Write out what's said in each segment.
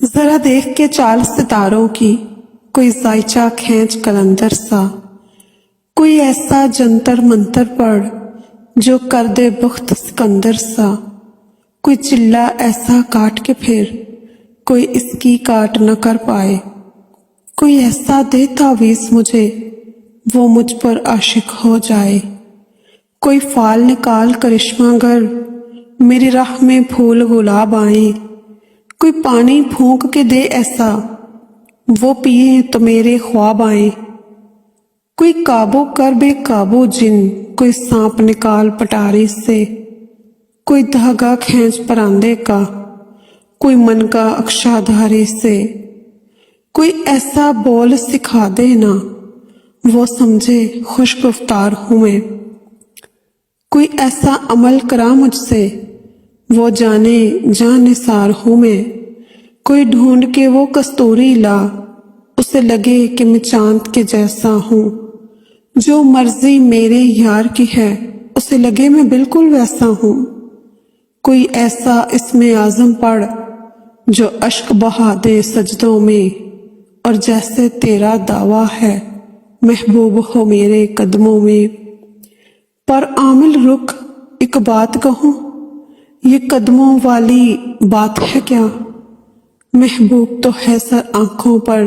जरा देख के चाल सितारों की, कोई जायचा खींच कलंदर सा, कोई ऐसा जंतर मंतर पढ़ जो कर दे बुख्त सिकंदर सा। कोई चिल्ला ऐसा काट के फिर कोई इसकी काट न कर पाए। कोई ऐसा दे तावीज़ मुझे वो मुझ पर आशिक हो जाए। कोई फाल निकाल करिश्मा गर मेरी राह में फूल गुलाब आए। कोई पानी फूंक के दे ऐसा वो पिए तो मेरे ख्वाब आए। कोई काबू कर बेकाबू जिन, कोई सांप निकाल पटारी से, कोई धागा खींच परांदे का, कोई मन का अक्षाधारी से। कोई ऐसा बोल सिखा दे ना वो समझे खुश गुफ्तार हूँ मैं। कोई ऐसा अमल करा मुझसे वो जाने जान निसार हूँ मैं। कोई ढूंढ के वो कस्तूरी ला उसे लगे कि मैं चांद के जैसा हूँ। जो मर्जी मेरे यार की है उसे लगे मैं बिल्कुल वैसा हूँ। कोई ऐसा इसमें आज़म पढ़ जो अश्क बहा दे सजदों में, और जैसे तेरा दावा है महबूब हो मेरे कदमों में। पर आमिल रुक एक बात कहूँ, ये कदमों वाली बात है क्या? महबूब तो है सर आंखों पर,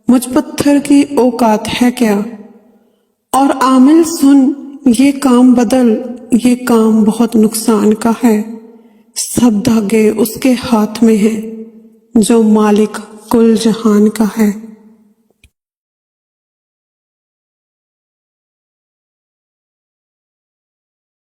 मुझ पत्थर की औकात है क्या? और आमिल सुन ये काम बदल, ये काम बहुत नुकसान का है। सब धागे उसके हाथ में हैं जो मालिक कुल जहान का है।